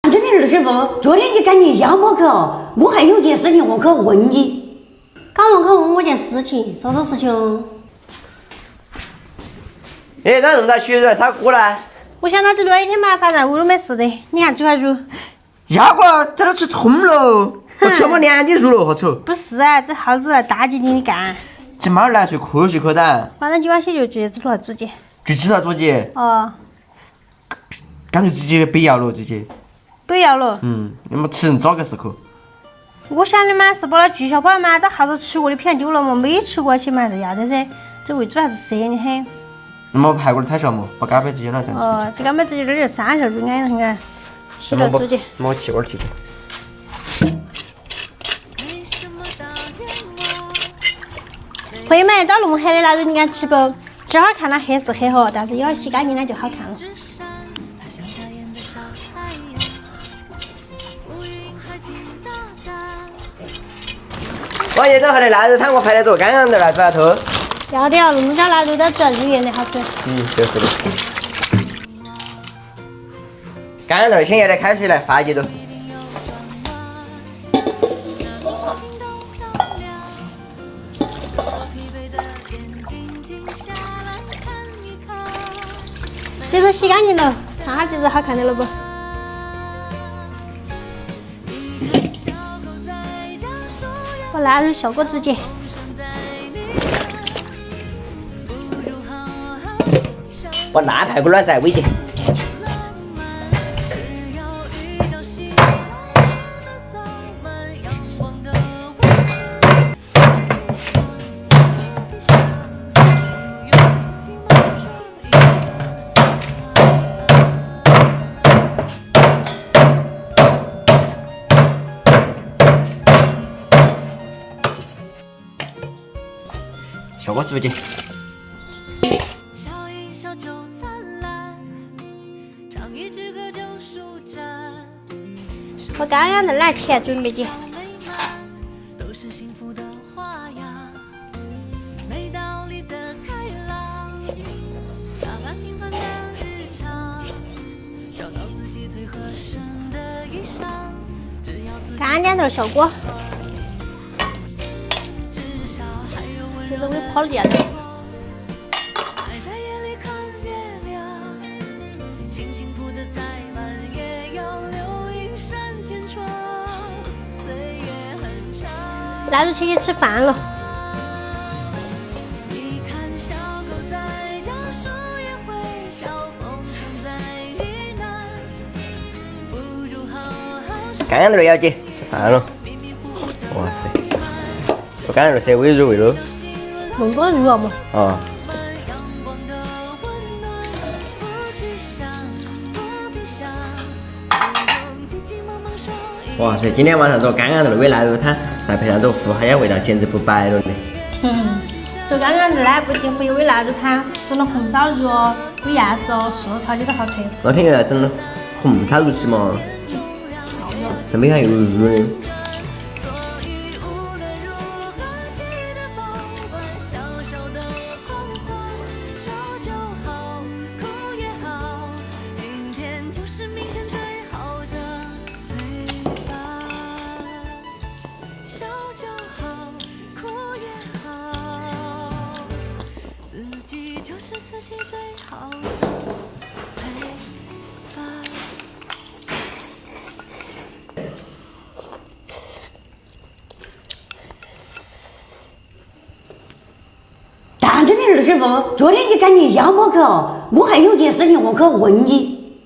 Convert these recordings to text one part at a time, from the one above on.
当真的二师傅，昨天你赶紧要么去，我还有件事情我去问你。刚问问我件事情，啥子事情？哎，那弄到学出炒锅了？我想到这里一天嘛，反正我都没事的。你看煮还煮？鸭瓜这都吃通了，我吃么2斤肉了，好丑。不是啊，这耗子大几斤的干。今晚来睡瞌睡可当。反正今晚些就直接煮了煮去。就吃了煮鸡。哦。干脆直接不要了，直接。不要了。你们吃人找个时刻。我想的嘛是把它锯小把嘛，这耗子吃过的片丢了嘛，没吃过起嘛还是要的噻。这喂猪还是膻的很。那么排骨的太小嘛，把干贝直接拿这样。哦，这干贝直接这儿就3下就安了很啊。洗了煮去。我气味儿提的。会买到弄黑的那种，你敢吃不？这会儿看它黑是黑哈，但是一会儿洗干净了就好看了。王爷这还的腊肉汤我排得着，刚刚的来煮下头。要的要，弄家腊肉都只要入盐的好吃。就是的。刚刚那儿先要点开水来发酵着。这个洗干净了，看下这个好看的了不？把腊肉小锅煮起。把腊排骨卵再煨起。小锅煮起。我刚刚在拿钱准备去。干点点小锅。这是我跑电的。腊肉切去吃饭了。刚刚那儿要紧，吃饭了。哇塞，我刚刚那儿稍微入味了。弄多肉嘛。啊。哇塞，今天晚上这刚刚那煨腊肉汤，再配上这胡哈腰味道，简直不白了的。这刚刚这呢，不仅会煨腊肉汤，整了红烧肉哦，煨鸭子哦，是超级的好吃。那天又来整红烧肉吃嘛，是没看又入的。当真的二师傅，昨天你赶紧要么去，我还有件事情我去问你。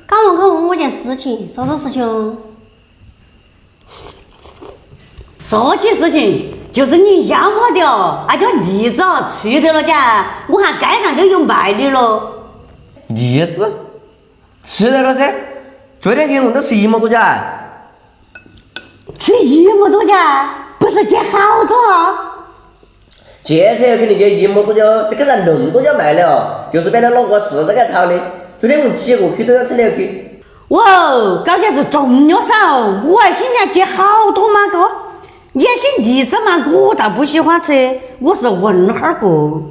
刚问我件事情，啥子事情？说起事情，就是你要么的，那叫栗子吃得了家，我看街上都有卖的了。栗子吃得了噻，昨天给我们都吃1么多家。吃1么多家，不是减好多啊？这次肯定就1么多家，这个是那么多家卖了，就是别的老哥吃这个讨的。昨天我们几个去都要吃2去。哇，搞些是中药少，我还心想减好多嘛去。你还是栗子嘛，我倒不喜欢吃，我是问哈儿过。